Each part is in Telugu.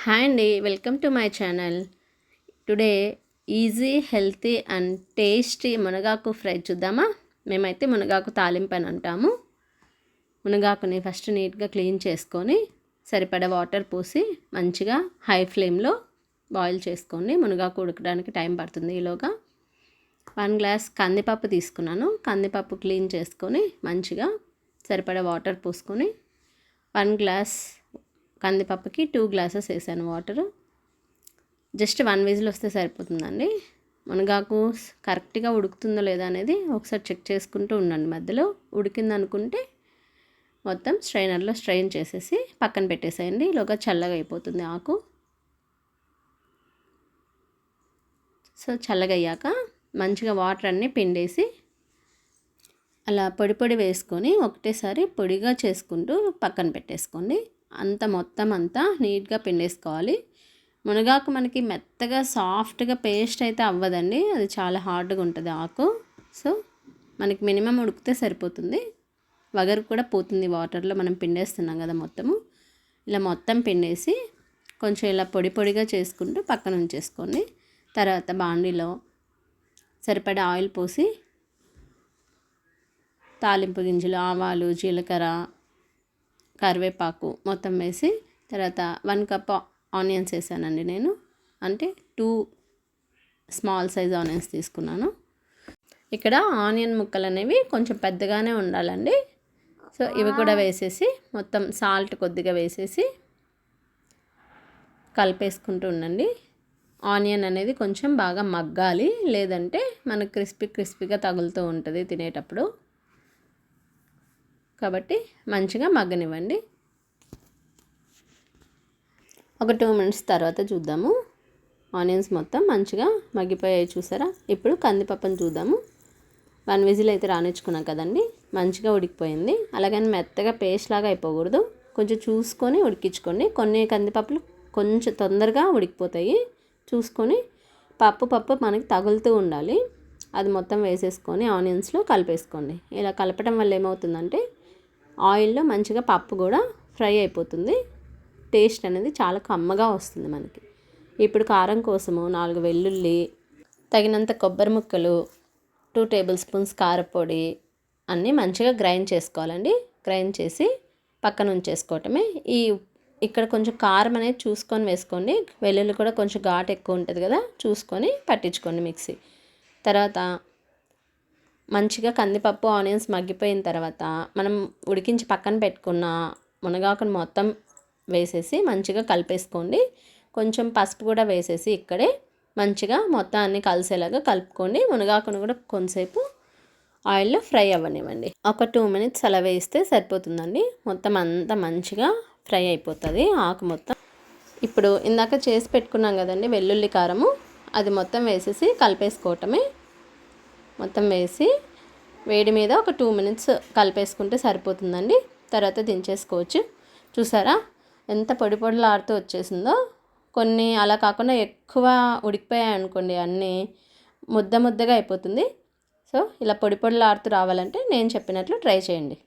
హాయ్ అండి, welcome to my channel. Today easy, healthy and tasty మునగాకు ఫ్రై చూద్దామా. మేమైతే మునగాకు తాలింపు అని అంటాము. మునగాకుని ఫస్ట్ నీట్గా క్లీన్ చేసుకొని సరిపడా వాటర్ పోసి మంచిగా హై ఫ్లేమ్లో బాయిల్ చేసుకోండి. మునగాకు ఉడకడానికి టైం పడుతుంది. ఈలోగా 1 గ్లాస్ కందిపప్పు తీసుకున్నాను. కందిపప్పు క్లీన్ చేసుకొని మంచిగా సరిపడా వాటర్ పోసుకొని 1 గ్లాస్ కందిపప్పుకి 2 గ్లాసెస్ వేసాను వాటరు. జస్ట్ 1 విజిల్ వస్తే సరిపోతుందండి. మునగాకు కరెక్ట్గా ఉడుకుతుందో లేదా అనేది ఒకసారి చెక్ చేసుకుంటూ ఉండండి. మధ్యలో ఉడికిందనుకుంటే మొత్తం స్ట్రైనర్లో స్ట్రెయిన్ చేసేసి పక్కన పెట్టేసేయండి. ఈలోగా చల్లగా అయిపోతుంది ఆకు. సో చల్లగా అయ్యాక మంచిగా వాటర్ అన్నీ పిండేసి అలా పొడి వేసుకొని ఒకటేసారి పొడిగా చేసుకుంటూ పక్కన పెట్టేసుకోండి. మొత్తం అంతా నీట్గా పిండేసుకోవాలి. మునగాకు మనకి మెత్తగా సాఫ్ట్గా పేస్ట్ అయితే అవ్వదండి, అది చాలా హార్డ్గా ఉంటుంది ఆకు. సో మనకి మినిమం ఉడికితే సరిపోతుంది. వగరు కూడా పోతుంది వాటర్లో మనం పిండేస్తున్నాం కదా మొత్తము. ఇలా మొత్తం పిండేసి కొంచెం ఇలా పొడిగా చేసుకుంటూ పక్కన ఉంచేసుకోండి. తర్వాత బాండీలో సరిపడా ఆయిల్ పోసి తాలింపు గింజలు, ఆవాలు, జీలకర్ర, కరివేపాకు మొత్తం వేసి తర్వాత 1 కప్ ఆనియన్స్ వేసానండి నేను. అంటే 2 స్మాల్ సైజ్ ఆనియన్స్ తీసుకున్నాను. ఇక్కడ ఆనియన్ ముక్కలు అనేవి కొంచెం పెద్దగానే ఉండాలండి. సో ఇవి కూడా వేసేసి మొత్తం సాల్ట్ కొద్దిగా వేసేసి కలిపేసుకుంటూ ఉండండి. ఆనియన్ అనేది కొంచెం బాగా మగ్గాలి, లేదంటే మనకు క్రిస్పీగా తగులుతూ ఉంటుంది తినేటప్పుడు. కాబట్టి మంచిగా మగ్గనివ్వండి. ఒక 2 మినిట్స్ తర్వాత చూద్దాము. ఆనియన్స్ మొత్తం మంచిగా మగ్గిపోయాయి చూసారా. ఇప్పుడు కందిపప్పును చూద్దాము. 1 విజిల్ అయితే రానిచ్చుకున్నాం కదండి, మంచిగా ఉడికిపోయింది. అలాగని మెత్తగా పేస్ట్ లాగా అయిపోకూడదు, కొంచెం చూసుకొని ఉడికించుకోండి. కొన్ని కందిపప్పులు కొంచెం తొందరగా ఉడికిపోతాయి. చూసుకొని పప్పు మనకి తగులుతూ ఉండాలి. అది మొత్తం వేసేసుకొని ఆనియన్స్లో కలిపేసుకోండి. ఇలా కలపడం వల్ల ఏమవుతుందంటే ఆయిల్లో మంచిగా పప్పు కూడా ఫ్రై అయిపోతుంది. టేస్ట్ అనేది చాలా కమ్మగా వస్తుంది మనకి. ఇప్పుడు కారం కోసము 4 వెల్లుల్లి, తగినంత కొబ్బరి ముక్కలు, 2 టేబుల్ స్పూన్స్ కారపొడి అన్నీ మంచిగా గ్రైండ్ చేసుకోవాలండి. గ్రైండ్ చేసి పక్కన ఉంచేసుకోవటమే. ఇక్కడ కొంచెం కారం అనేది చూసుకొని వేసుకోండి. వెల్లుల్లి కూడా కొంచెం ఘాటు ఎక్కువ ఉంటుంది కదా, చూసుకొని పట్టించుకోండి మిక్సీ. తర్వాత మంచిగా కందిపప్పు, ఆనియన్స్ మగ్గిపోయిన తర్వాత మనం ఉడికించి పక్కన పెట్టుకున్న మునగాకును మొత్తం వేసేసి మంచిగా కలిపేసుకోండి. కొంచెం పసుపు కూడా వేసేసి ఇక్కడే మంచిగా మొత్తం అన్నీ కలిసేలాగా కలుపుకోండి. మునగాకును కూడా కొంతసేపు ఆయిల్లో ఫ్రై అవ్వనివ్వండి. ఒక 2 మినిట్స్ అలా వేస్తే సరిపోతుందండి. మొత్తం అంతా మంచిగా ఫ్రై అయిపోతుంది ఆకు మొత్తం. ఇప్పుడు ఇందాక చేసి పెట్టుకున్నాం కదండి వెల్లుల్లి కారము, అది మొత్తం వేసేసి కలిపేసుకోవటమే. మొత్తం వేసి వేడి మీద ఒక 2 మినిట్స్ కలిపేసుకుంటే సరిపోతుందండి. తర్వాత దించేసుకోవచ్చు. చూసారా ఎంత పొడిలాడుతూ వచ్చేసిందో. కొన్ని అలా కాకుండా ఎక్కువ ఉడికిపోయాయి అనుకోండి, అన్నీ ముద్దగా అయిపోతుంది. సో ఇలా పొడిలాడుతూ రావాలంటే నేను చెప్పినట్లు ట్రై చేయండి.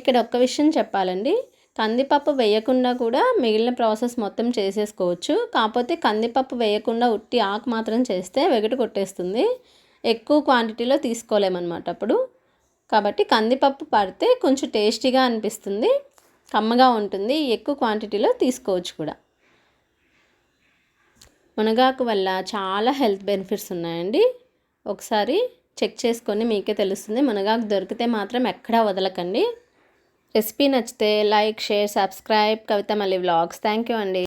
ఇక్కడ ఒక్క విషయం చెప్పాలండి, కందిపప్పు వేయకుండా కూడా మిగిలిన ప్రాసెస్ మొత్తం చేసేసుకోవచ్చు. కాకపోతే కందిపప్పు వేయకుండా ఉట్టి ఆకు మాత్రం చేస్తే వెగటు కొట్టేస్తుంది, ఎక్కువ క్వాంటిటీలో తీసుకోలేమన్నమాట అప్పుడు. కాబట్టి కందిపప్పు పడితే కొంచెం టేస్టీగా అనిపిస్తుంది, కమ్మగా ఉంటుంది. ఎక్కువ క్వాంటిటీలో తీసుకోవచ్చు కూడా. మునగాకు వల్ల చాలా హెల్త్ బెనిఫిట్స్ ఉన్నాయండి. ఒకసారి చెక్ చేసుకొని మీకే తెలుస్తుంది. మునగాకు దొరికితే మాత్రం ఎక్కడా వదలకండి. రెసిపీ నచ్చితే like, share, subscribe. Kavitha Malli vlogs. Thank you అండి.